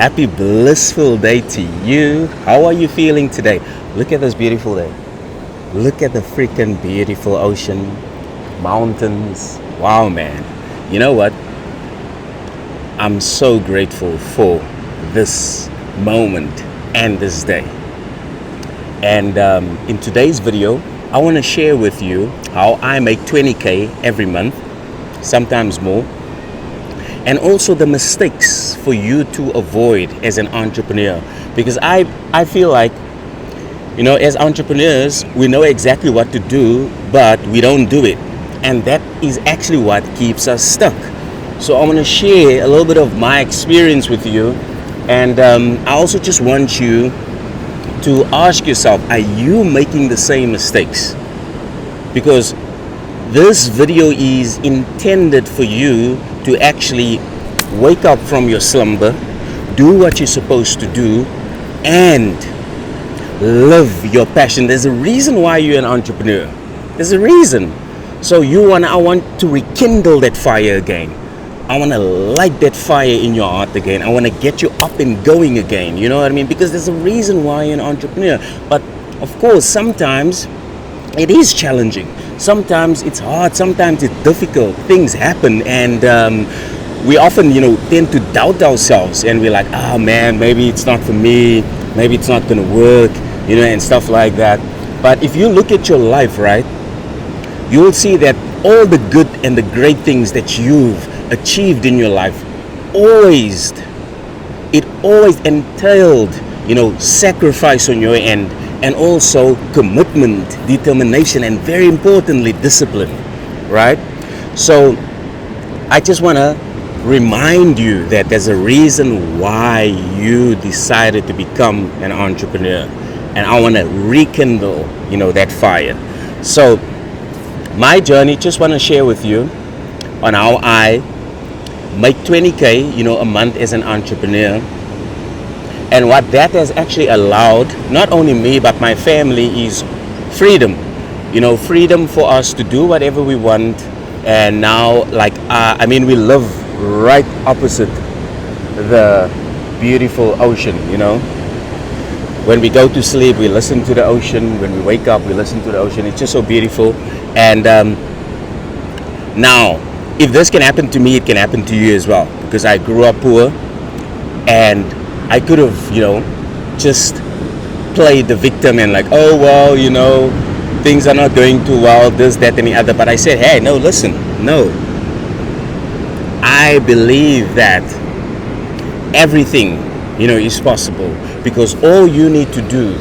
Happy blissful day to you. How are you feeling today? Look at this beautiful day. Look at the freaking beautiful ocean, mountains. Wow, man. You know what? I'm so grateful for this moment and this day. And in today's video, I want to share with you how I make 20K every month, sometimes more. And also the mistakes for you to avoid as an entrepreneur. Because I feel like, as entrepreneurs, we know exactly what to do, but we don't do it. And that is actually what keeps us stuck. So I want to share a little bit of my experience with you. And I also just want you to ask yourself, are you making the same mistakes? Because this video is intended for you to actually wake up from your slumber, do what you're supposed to do, and live your passion. There's a reason why you're an entrepreneur. There's a reason. So I want to rekindle that fire again. I want to light that fire in your heart again. I want to get you up and going again. You know what I mean? Because there's a reason why you're an entrepreneur. But of course, sometimes it is challenging. Sometimes it's hard. Sometimes it's difficult. Things happen, and we often, tend to doubt ourselves, and we're like, "Oh man, maybe it's not for me. Maybe it's not going to work," and stuff like that. But if you look at your life, right, you will see that all the good and the great things that you've achieved in your life always entailed, sacrifice on your end. And also commitment, determination, and very importantly, discipline, right? So I just want to remind you that there's a reason why you decided to become an entrepreneur. And I want to rekindle, that fire. So my journey, just want to share with you on how I make 20K, a month as an entrepreneur. And what that has actually allowed, not only me, but my family, is freedom. Freedom for us to do whatever we want. And now, we live right opposite the beautiful ocean, When we go to sleep, we listen to the ocean. When we wake up, we listen to the ocean. It's just so beautiful. And now, if this can happen to me, it can happen to you as well. Because I grew up poor, and I could have, just played the victim and oh, well, things are not going too well, this, that, and the other. But I said, hey, no, listen, no. I believe that everything, is possible. Because all you need to do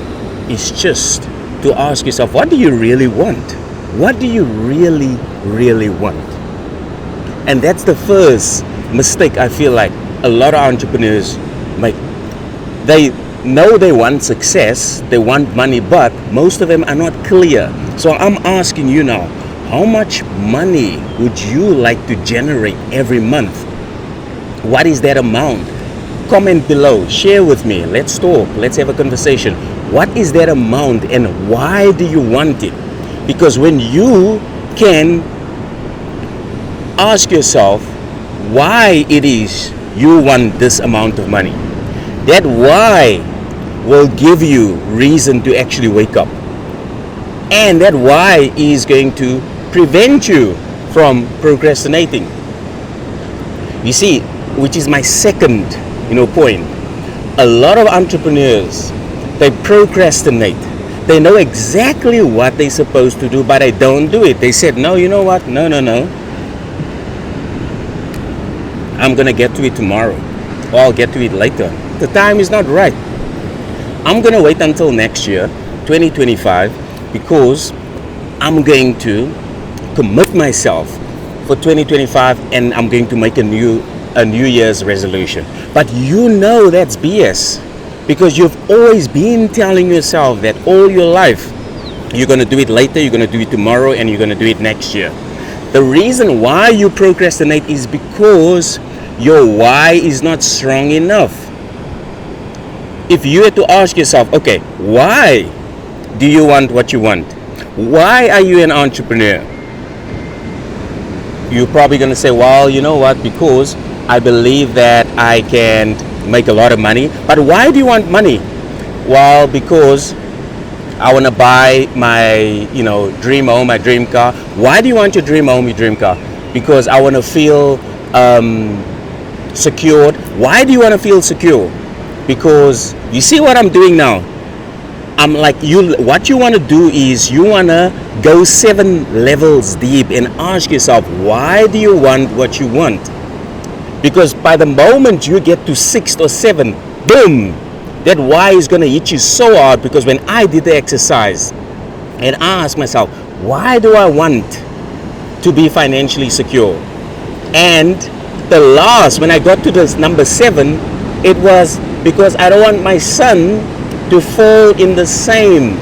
is just to ask yourself, what do you really want? What do you really, really want? And that's the first mistake I feel like a lot of entrepreneurs make. They know they want success, they want money, but most of them are not clear. So I'm asking you now, how much money would you like to generate every month? What is that amount? Comment below, share with me, let's talk, let's have a conversation. What is that amount and why do you want it? Because when you can ask yourself why it is you want this amount of money, that why will give you reason to actually wake up. And that why is going to prevent you from procrastinating. You see, which is my second, point. A lot of entrepreneurs, they procrastinate. They know exactly what they're supposed to do, but they don't do it. They said, no, you know what? No. I'm going to get to it tomorrow. Or I'll get to it later. The time is not right. I'm going to wait until next year, 2025, because I'm going to commit myself for 2025 and I'm going to make a New Year's resolution. But that's BS, because you've always been telling yourself that all your life you're going to do it later, you're going to do it tomorrow, and you're going to do it next year. The reason why you procrastinate is because your why is not strong enough. If you had to ask yourself, okay, why do you want what you want? Why are you an entrepreneur? You're probably going to say, well, you know what, because I believe that I can make a lot of money. But why do you want money? Well, because I want to buy my, dream home, my dream car. Why do you want your dream home, your dream car? Because I want to feel secured. Why do you want to feel secure? Because you see what I'm doing now. I'm like you. What you want to do is you want to go 7 levels deep and ask yourself, why do you want what you want? Because by the moment you get to 6 or 7, boom, that why is going to hit you so hard. Because when I did the exercise and I asked myself, why do I want to be financially secure? And when I got to this number 7, it was because I don't want my son to fall in the same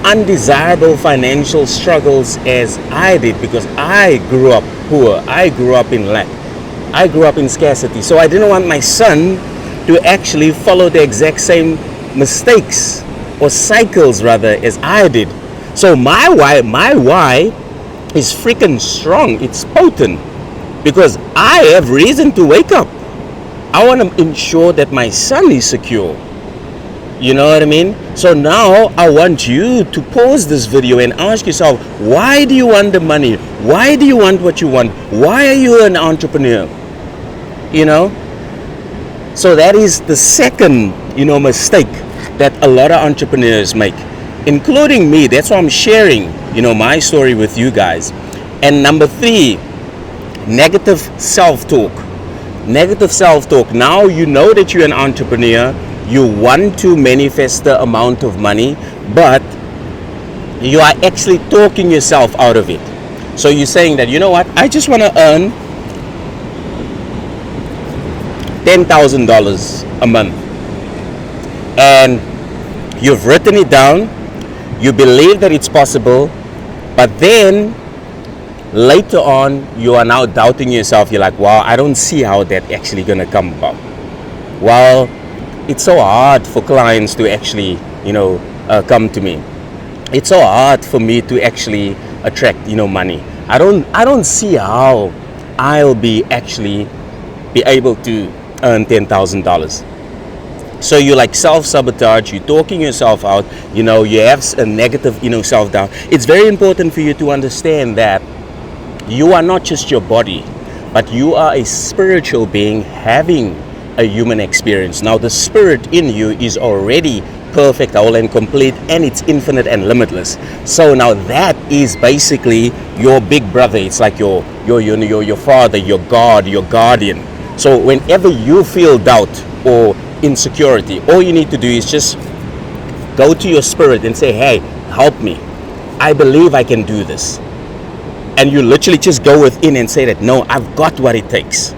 undesirable financial struggles as I did, because I grew up poor. I grew up in lack. I grew up in scarcity. So I didn't want my son to actually follow the exact same mistakes or cycles rather as I did. So my why is freaking strong. It's potent because I have reason to wake up. I want to ensure that my son is secure. You know what I mean? So now I want you to pause this video and ask yourself, why do you want the money? Why do you want what you want? Why are you an entrepreneur? So that is the second, mistake that a lot of entrepreneurs make, including me. That's why I'm sharing, my story with you guys. And number 3, negative self-talk. Negative self-talk. Now you know that you're an entrepreneur. You want to manifest the amount of money, but you are actually talking yourself out of it. So you're saying that, you know what, I just want to earn $10,000 a month. And you've written it down, you believe that it's possible, but then later on you are now doubting yourself. You're like, wow, I don't see how that actually gonna come about. Well, it's so hard for clients to actually, come to me. It's so hard for me to actually attract, money. I don't see how I'll be able to earn $10,000. So you like self-sabotage, you're talking yourself out, you have a negative, self-doubt. It's very important for you to understand that you are not just your body, but you are a spiritual being having a human experience. Now the spirit in you is already perfect, whole and complete, and it's infinite and limitless. So now that is basically your big brother. It's like your father, your God, your guardian. So whenever you feel doubt or insecurity, all you need to do is just go to your spirit and say, hey, help me. I believe I can do this. And you literally just go within and say that, no, I've got what it takes.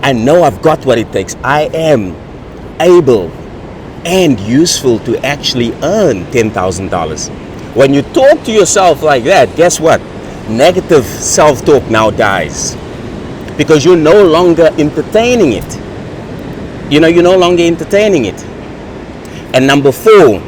I know I've got what it takes. I am able and useful to actually earn $10,000. When you talk to yourself like that, guess what? Negative self-talk now dies. Because you're no longer entertaining it. You're no longer entertaining it. And number 4,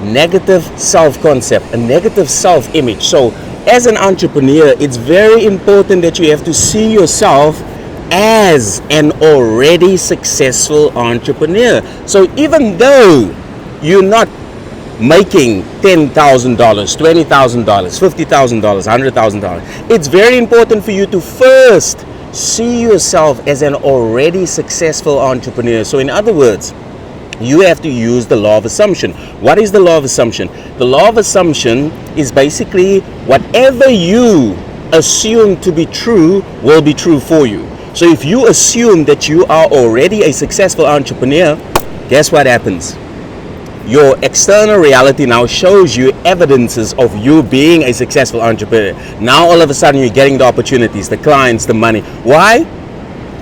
negative self-concept, a negative self-image. So as an entrepreneur, it's very important that you have to see yourself as an already successful entrepreneur. So even though you're not making $10,000, $20,000, $50,000, $100,000, it's very important for you to first see yourself as an already successful entrepreneur. So in other words, you have to use the law of assumption. What is the law of assumption? The law of assumption is basically whatever you assume to be true will be true for you. So if you assume that you are already a successful entrepreneur, guess what happens? Your external reality now shows you evidences of you being a successful entrepreneur. Now all of a sudden you're getting the opportunities, the clients, the money. Why?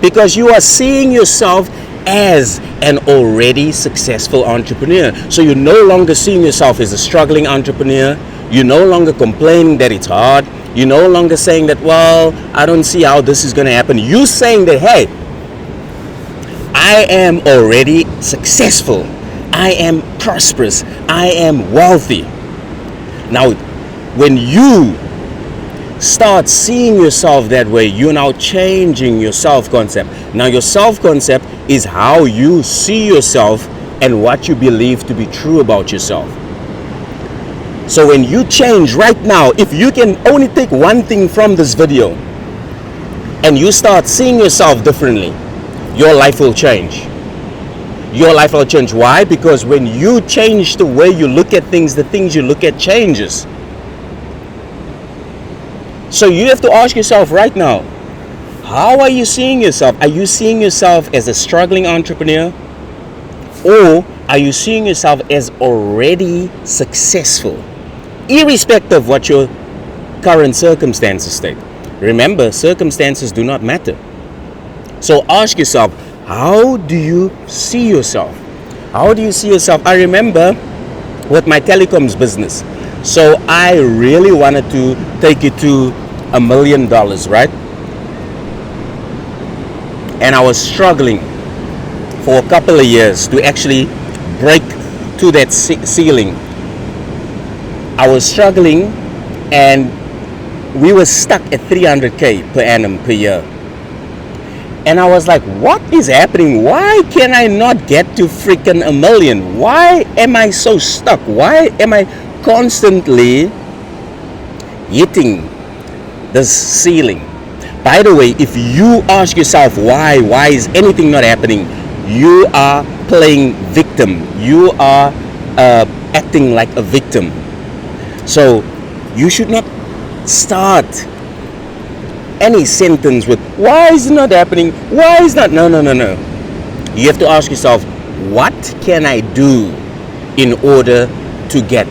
Because you are seeing yourself as an already successful entrepreneur. So you're no longer seeing yourself as a struggling entrepreneur. You're no longer complaining that it's hard. You're no longer saying that, well, I don't see how this is going to happen. You're saying that, hey, I am already successful. I am prosperous. I am wealthy. Now, when you start seeing yourself that way, you're now changing your self-concept. Now your self-concept is how you see yourself and what you believe to be true about yourself. So when you change right now, if you can only take one thing from this video and you start seeing yourself differently, your life will change. Your life will change. Why? Because when you change the way you look at things, the things you look at changes. So you have to ask yourself right now, how are you seeing yourself? Are you seeing yourself as a struggling entrepreneur? Or are you seeing yourself as already successful? Irrespective of what your current circumstances state. Remember, circumstances do not matter. So ask yourself, how do you see yourself? How do you see yourself? I remember with my telecoms business. So I really wanted to take it to $1 million, right? And I was struggling for a couple of years to actually break to that ceiling. I was struggling and we were stuck at 300K per annum per year. And I was like, what is happening? Why can I not get to freaking $1 million? Why am I so stuck? Why am I constantly hitting this ceiling? By the way, if you ask yourself why is anything not happening, you are playing victim. You are acting like a victim. So you should not start any sentence with why is it not happening? Why is not? No. You have to ask yourself, what can I do in order to get?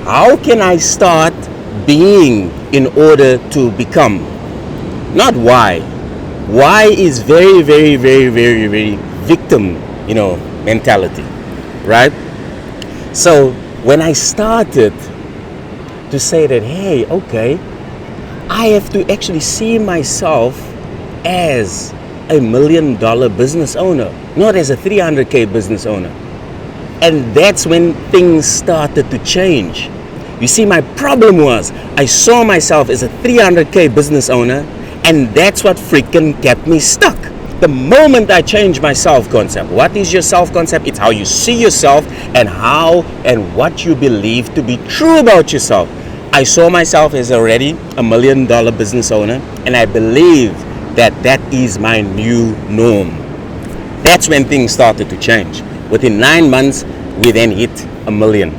How can I start being in order to become? Not why. Why is very victim, mentality, right? So when I started to say that, hey, okay, I have to actually see myself as a $1 million business owner, not as a 300K business owner. And that's when things started to change. You see, my problem was I saw myself as a 300K business owner, and that's what freaking kept me stuck. The moment I changed my self-concept. What is your self-concept? It's how you see yourself and how and what you believe to be true about yourself. I saw myself as already $1 million business owner, and I believe that that is my new norm. That's when things started to change. Within 9 months, we then hit $1 million.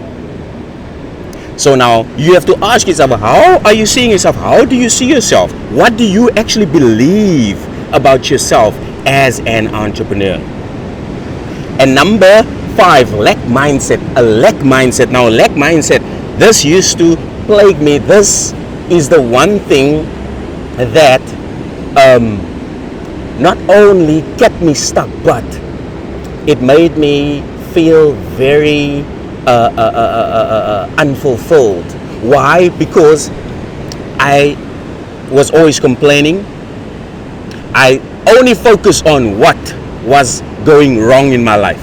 So now you have to ask yourself, how are you seeing yourself? How do you see yourself? What do you actually believe about yourself as an entrepreneur? And number 5, lack mindset. A lack mindset. Now, lack mindset, this used to plague me. This is the one thing that not only kept me stuck, but it made me feel very unfulfilled. Why? Because I was always complaining. I only focused on what was going wrong in my life.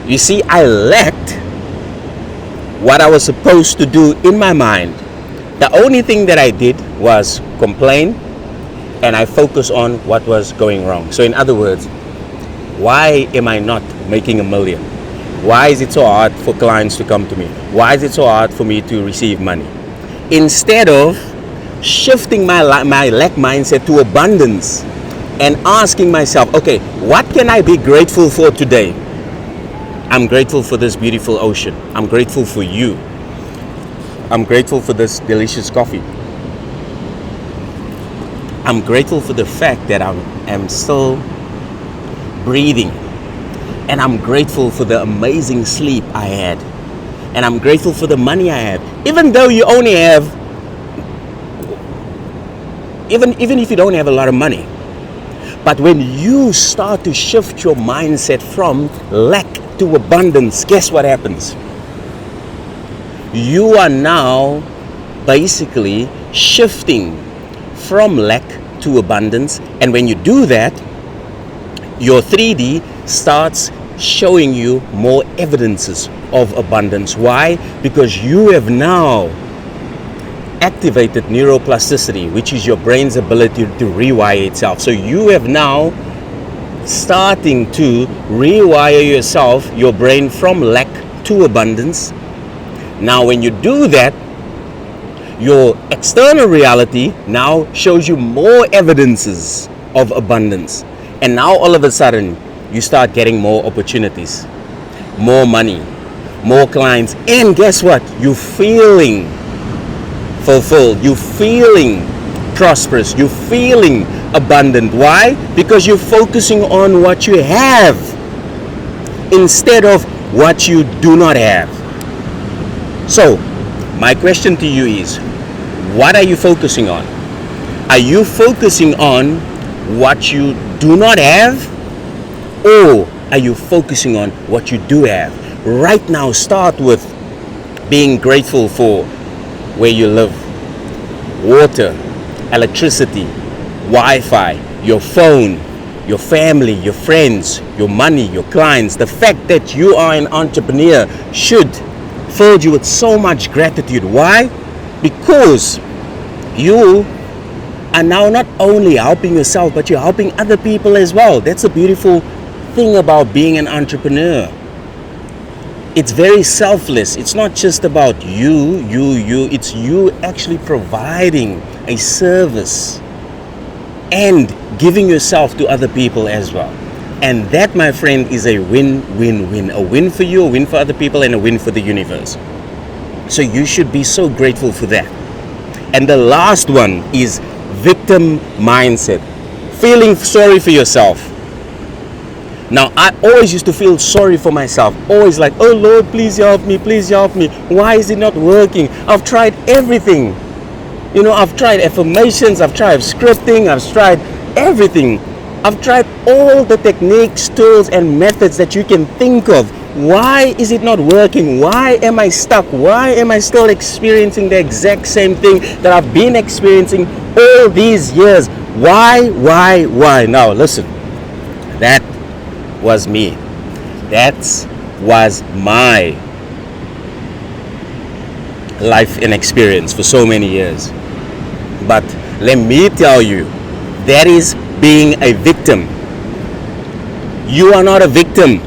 You see, I lacked what I was supposed to do in my mind. The only thing that I did was complain, and I focused on what was going wrong. So in other words, why am I not making $1 million? Why is it so hard for clients to come to me? Why is it so hard for me to receive money? Instead of shifting my lack mindset to abundance and asking myself, okay, what can I be grateful for today? I'm grateful for this beautiful ocean. I'm grateful for you. I'm grateful for this delicious coffee. I'm grateful for the fact that I'm still breathing. And I'm grateful for the amazing sleep I had. And I'm grateful for the money I have. Even though you only have, even if you don't have a lot of money. But when you start to shift your mindset from lack to abundance, guess what happens? You are now basically shifting from lack to abundance. And when you do that, your 3D starts showing you more evidences of abundance. Why? Because you have now activated neuroplasticity, which is your brain's ability to rewire itself. So you have now starting to rewire yourself, your brain, from lack to abundance. Now when you do that, your external reality now shows you more evidences of abundance. And now all of a sudden, you start getting more opportunities, more money, more clients. And guess what? You're feeling fulfilled. You're feeling prosperous. You're feeling abundant. Why? Because you're focusing on what you have instead of what you do not have. So, my question to you is, what are you focusing on? Are you focusing on what you do not have, or are you focusing on what you do have? Right now, start with being grateful for where you live, water, electricity, Wi-Fi, your phone, your family, your friends, your money, your clients. The fact that you are an entrepreneur should fill you with so much gratitude. Why? Because you are now not only helping yourself, but you're helping other people as well. That's a beautiful thing about being an entrepreneur. It's very selfless. It's not just about you. It's you actually providing a service and giving yourself to other people as well. And that, my friend, is a win-win-win. A win for you, a win for other people, and a win for the universe. So you should be so grateful for that. And the last one is victim mindset. Feeling sorry for yourself. Now, I always used to feel sorry for myself. Always like, oh Lord, please help me, please help me. Why is it not working? I've tried everything. I've tried affirmations, I've tried scripting, I've tried everything. I've tried all the techniques, tools, and methods that you can think of. Why is it not working? Why am I stuck? Why am I still experiencing the exact same thing that I've been experiencing all these years? Why? Now, listen. That was me. That was my life and experience for so many years. But let me tell you, that is being a victim. You are not a victim.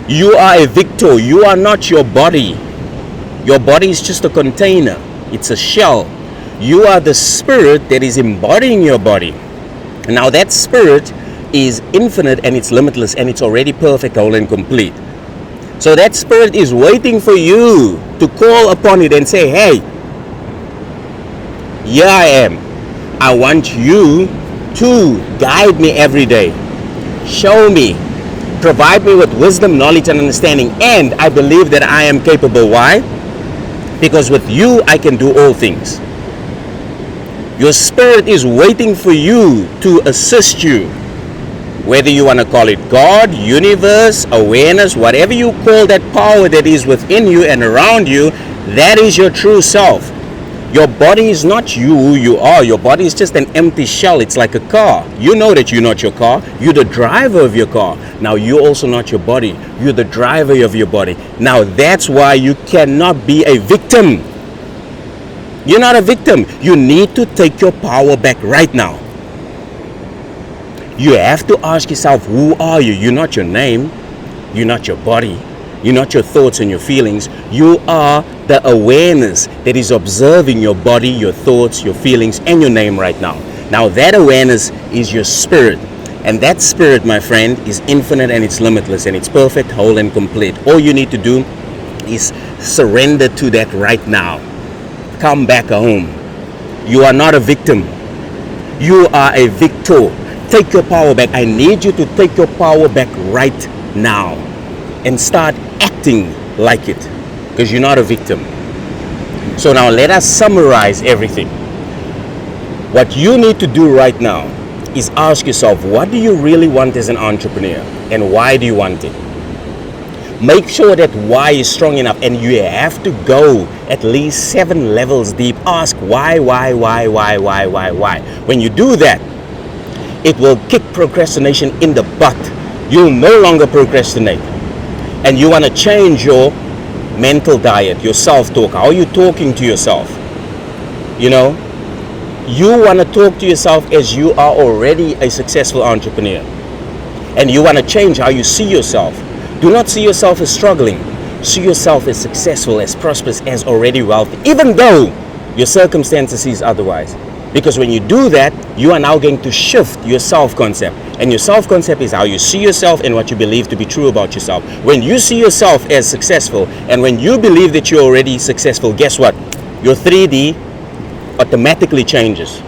You are a victor. You are not your body. Your body is just a container. It's a shell. You are the spirit that is embodying your body. Now that spirit is infinite and it's limitless and it's already perfect, whole and complete. So that spirit is waiting for you to call upon it and say, hey, here I am. I want you to guide me every day. Show me. Provide me with wisdom, knowledge, and understanding. And I believe that I am capable. Why? Because with you, I can do all things. Your spirit is waiting for you to assist you. Whether you want to call it God, universe, awareness, whatever you call that power that is within you and around you, that is your true self. Your body is not who you are. Your body is just an empty shell. It's like a car. You know that you're not your car. You're the driver of your car. Now, you're also not your body. You're the driver of your body. Now, that's why you cannot be a victim. You're not a victim. You need to take your power back right now. You have to ask yourself, who are you? You're not your name. You're not your body. You're not your thoughts and your feelings. You are the awareness that is observing your body, your thoughts, your feelings, and your name right now. Now that awareness is your spirit. And that spirit, my friend, is infinite and it's limitless and it's perfect, whole and complete. All you need to do is surrender to that right now. Come back home. You are not a victim. You are a victor. Take your power back. I need you to take your power back right now and start acting like it, because you're not a victim. So now let us summarize everything. What you need to do right now is ask yourself, what do you really want as an entrepreneur and why do you want it? Make sure that why is strong enough, and you have to go at least 7 levels deep. Ask why. When you do that, it will kick procrastination in the butt. You'll no longer procrastinate. And you want to change your mental diet, your self-talk. How are you talking to yourself? You know, you want to talk to yourself as you are already a successful entrepreneur. And you want to change how you see yourself. Do not see yourself as struggling. See yourself as successful, as prosperous, as already wealthy, even though your circumstances is otherwise. Because when you do that, you are now going to shift your self-concept. And your self-concept is how you see yourself and what you believe to be true about yourself. When you see yourself as successful, and when you believe that you're already successful, guess what? Your 3D automatically changes.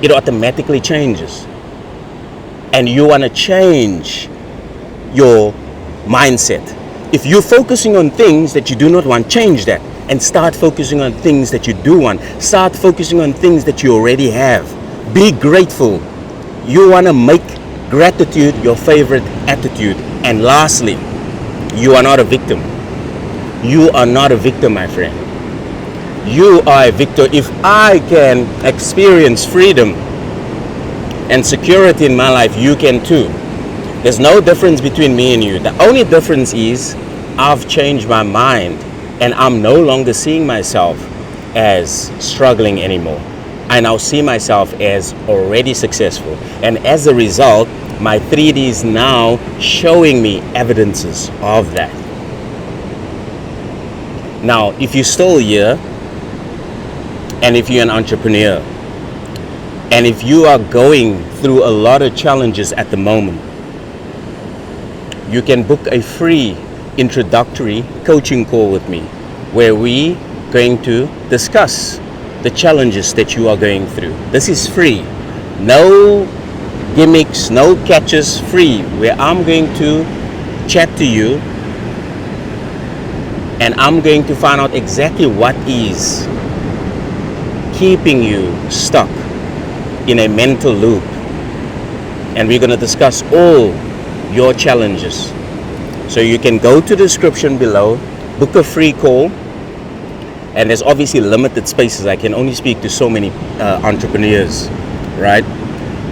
It automatically changes. And you want to change your mindset. If you're focusing on things that you do not want, change that and start focusing on things that you do want. Start focusing on things that you already have. Be grateful. You want to make gratitude your favorite attitude. And lastly, you are not a victim. You are not a victim, my friend. You are a victor. If I can experience freedom and security in my life, you can too. There's no difference between me and you. The only difference is I've changed my mind and I'm no longer seeing myself as struggling anymore. I now see myself as already successful. And as a result, my 3D is now showing me evidences of that. Now, if you're still here, and if you're an entrepreneur, and if you are going through a lot of challenges at the moment, you can book a free introductory coaching call with me where we going to discuss the challenges that you are going through. This is free. No gimmicks, no catches, free, where I'm going to chat to you and I'm going to find out exactly what is keeping you stuck in a mental loop. And we're going to discuss all your challenges. So you can go to the description below, book a free call, and there's obviously limited spaces. I can only speak to so many entrepreneurs, right?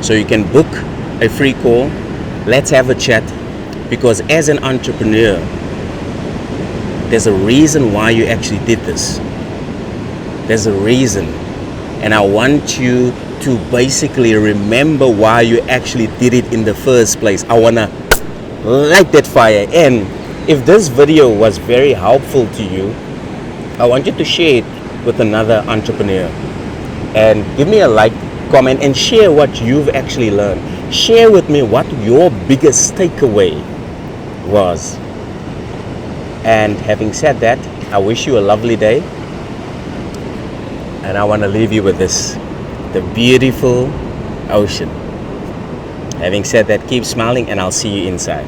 So you can book a free call. Let's have a chat, because as an entrepreneur, there's a reason why you actually did this. There's a reason. And I want you to basically remember why you actually did it in the first place. I want to light that fire. And if this video was very helpful to you, I want you to share it with another entrepreneur. And give me a like, comment, and share what you've actually learned. Share with me what your biggest takeaway was. And having said that, I wish you a lovely day. And I want to leave you with this, the beautiful ocean. Having said that, keep smiling and I'll see you inside.